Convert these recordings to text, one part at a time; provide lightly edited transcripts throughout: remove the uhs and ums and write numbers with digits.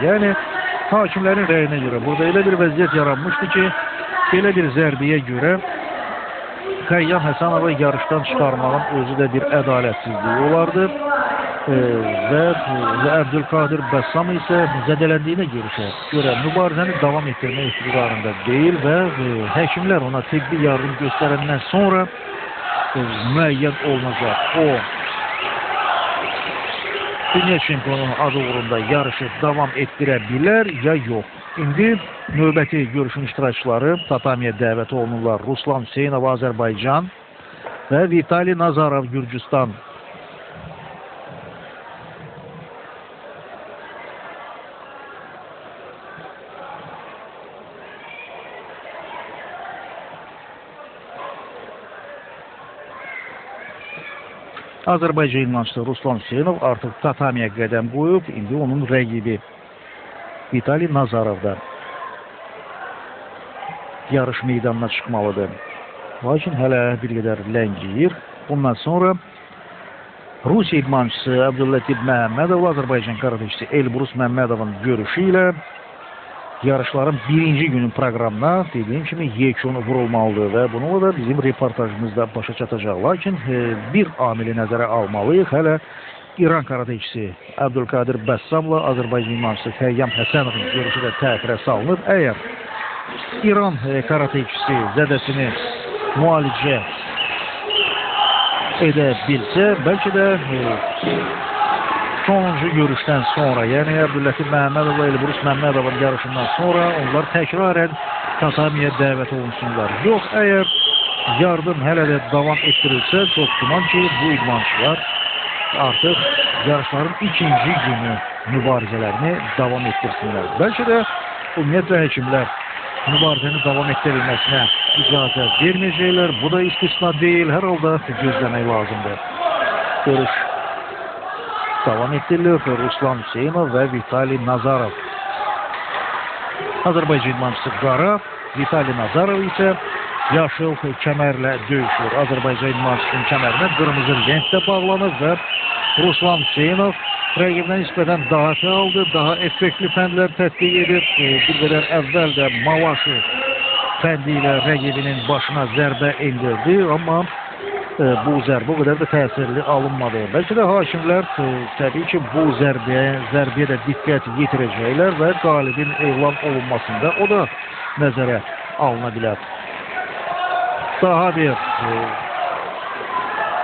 Yəni, hakimlərin rəyinə görə burada elə bir vəziyyət yaranmışdı ki, belə bir zərbiyə görə Xəyyam Həsənova yarışdan çıxarmağın özü də bir ədalətsizliyi olardı və Əbdülkadir Bəssam isə zədələndiyinə görə mübarizəni davam etdirmək iqtidarında deyil və həkimlər ona tibbi yardım göstərəndən sonra müəyyən olunacaq. O, dünya çempionunun adı uğrunda yarışı davam etdirə bilər ya yox. İndi növbəti görüşün iştirakçıları tatamiyə dəvət olunurlar. Ruslan Hüseynov Azərbaycan və Vitali Nazarov Gürcüstan. Azərbaycan idmançısı Ruslan Hüseynov artıq tatamiyə qədəm qoyub. İndi onun rəqibi Vitali Nazarov da yarış meydanına çıxmalıdır. Lakin hələ bir qədər ləngiyir. Bundan sonra Rusiya idmançısı Abdüllatif Məhəmmədov, Azərbaycan karateçisi Elbrus Məmmədovun görüşü ilə yarışların birinci günün proqramına dediyim kimi yekunu vurulmalıdır və bununla da bizim reportajımızda başa çatacaq. Lakin bir amili nəzərə almalıyıq. Hələ İran karateçisi Əbdülkadir Bəssamla Azərbaycan idmançısı Xəyyam Həsənovun görüşü də təxirə salınır. Əgər İran karateçisi zədəsini müalicə edə bilsə, bəlkə də sonuncu görüşdən sonra, yəni Abdüllatif Məhəmmədov və Elbrus Məmmədovun yarışından sonra onlar təkrarən tatamiyə dəvət olunsunlar. Yox, əgər yardım hələ də davam etdirilsə, çox güman ki, bu idmançılar artıq yarışların ikinci günü mübarizələrini davam etdirsinlər. Bəlkə də ümumiyyətlə həkimlər mübarizəni davam etdirilməsinə icazə verməyəcəklər. Bu da istisna deyil, hər halda gözləmək lazımdır. Görüş davam etdirilir. Ruslan Hüseynov və Vitali Nazarov. Azərbaycan idmançısı qara, Vitali Nazarov isə yaşıl kəmərlə döyüşür. Azərbaycan idmançısının kəmərinə qırmızı lent də bağlanır və Ruslan Hüseynov rəqibinə nisbətən daha fəaldır, daha effektli fəndlər tətbiq edir. Bir qədər əvvəl də Mavaşı fəndi ilə rəqibinin başına zərbə endirdi, amma bu zərbə o qədər də təsirli alınmadı. Bəlkə də hakimlər təbii ki, bu zərbəyə də diqqət yetirəcəklər və qalibin elan olunmasında o da nəzərə alına bilər. Daha bir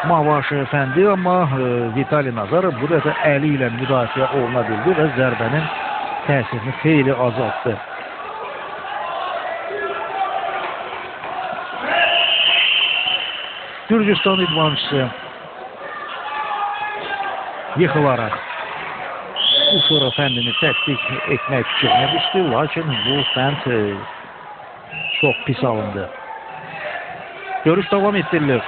Mavaşı fəndi, amma Vitali Nazarov bu dəfə əli ilə müdafiə oluna bildi və zərbənin təsirini xeyli azaltdı. Gürcüstan idmançısı yıxılaraq Uşura fəndini tətbiq etmək fikrinə düşdü, lakin bu fənd çox pis alındı. Görüş davam etdirilir.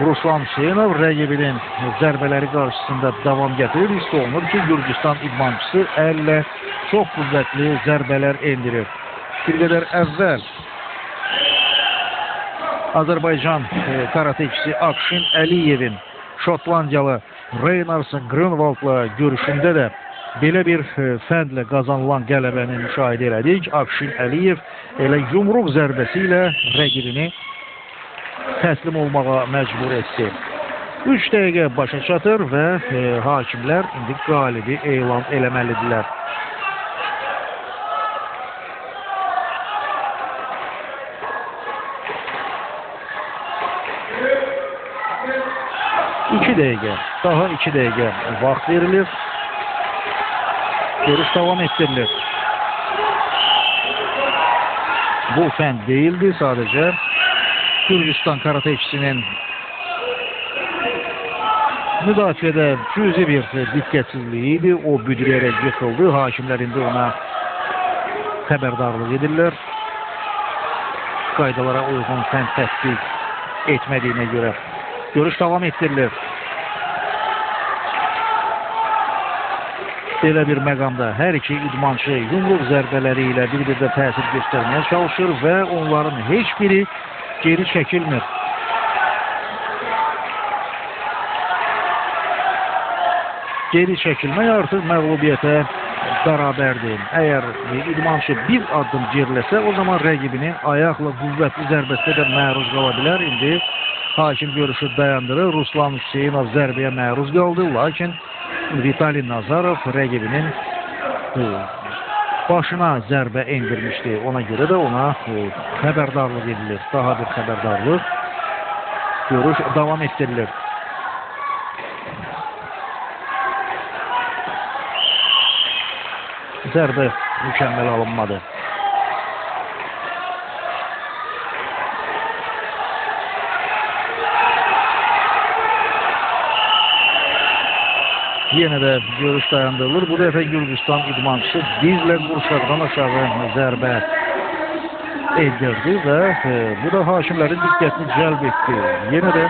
Ruslan Hüseynov rəqibinin zərbələri qarşısında davam gətirir. Hiss olunur ki, Gürcüstan idmançısı əllə çox qüvvətli zərbələr endirir. Bir qədər əvvəl Azərbaycan karateçisi Akşin Əliyevin Şotlandiyalı Reynars Grünwaldla görüşündə də belə bir fəndlə qazanılan qələbəni müşahidə elədik. Akşin Əliyev elə yumruq zərbəsi ilə rəqibini təslim olmağa məcbur etdi. 3 dəqiqə başa çatır və hakimlər indi qalibi elan eləməlidirlər. Daha 2 dəqiqə vaxt verilir. Görüş davam etdirilir. Bu fənd deyildi, sadəcə Gürcüstan karateçisinin müdafiədə cüzi bir diqqətsizliyi idi. O büdürəyərək yıxıldı. Hakimlər indi ona xəbərdarlıq edirlər. Qaydalara uyğun fənd tətbiq etmədiyinə görə. Görüş davam etdirilir. Belə bir məqamda hər iki idmançı yumruq zərbələri ilə bir-birdə təsir göstərməyə çalışır və onların heç biri geri çəkilmir. geri çəkilmək artıq məğlubiyyətə bərabərdir. Əgər idmançı bir addım geriləsə, o zaman rəqibini ayaqla qüvvətli zərbəsə də məruz qala bilər. İndi hakim görüşü dayandırır. Ruslan Hüseynov zərbəyə məruz qaldı. Lakin Vitali Nazarov rəqibinin başına zərbə endirmişdi. Ona görə də ona xəbərdarlıq edilir. Daha bir xəbərdarlıq. Görüş davam etdirilir. Zərbə mükəmməl alınmadı. Yenə də görüş dayandırılır. Bu dəfə Gürcüstan idmançısı dizlə qurşaqdan aşağı zərbə edirdi və bu da hakimlərin diqqətini cəlb etdi. Yenə də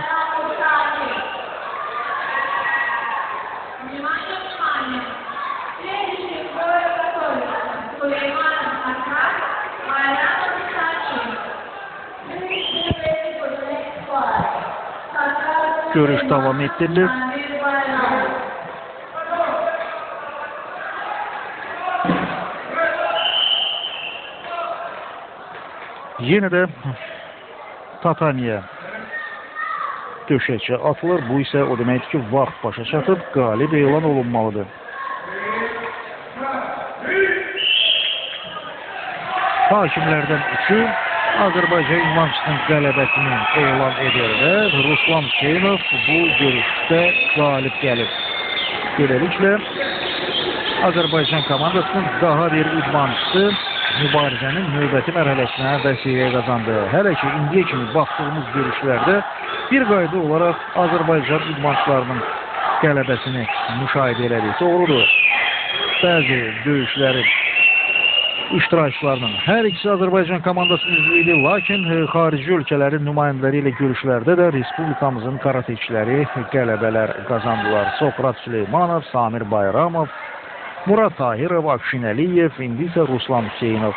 görüş davam etdirilir. Yenə də tatamiyə döşəkçə atılır. Bu isə o deməkdir ki, vaxt başa çatıb, qalib elan olunmalıdır. Hakimlərdən üçü Azərbaycan idmançısının qələbəsini elan edir və Ruslan Hüseynov bu görüşdə qalib gəlib. Beləliklə, Azərbaycan komandasının daha bir idmançısı mübarizənin növbəti mərhələsinə vəsilə qazandı. Hələ ki, indiyə kimi baxdığımız görüşlərdə bir qayda olaraq Azərbaycan idmançılarının qələbəsini müşahidə elədik. Doğrudur, bəzi döyüşlərin iştirakçılarının hər ikisi Azərbaycan komandasının üzvü idi, lakin xarici ölkələrin nümayəndələri ilə görüşlərdə də Respublikamızın karateçiləri qələbələr qazandılar. Sokrat Süleymanov, Samir Bayramov, Murad Tahirov, Akşin Əliyev, indi isə Ruslan Hüseynov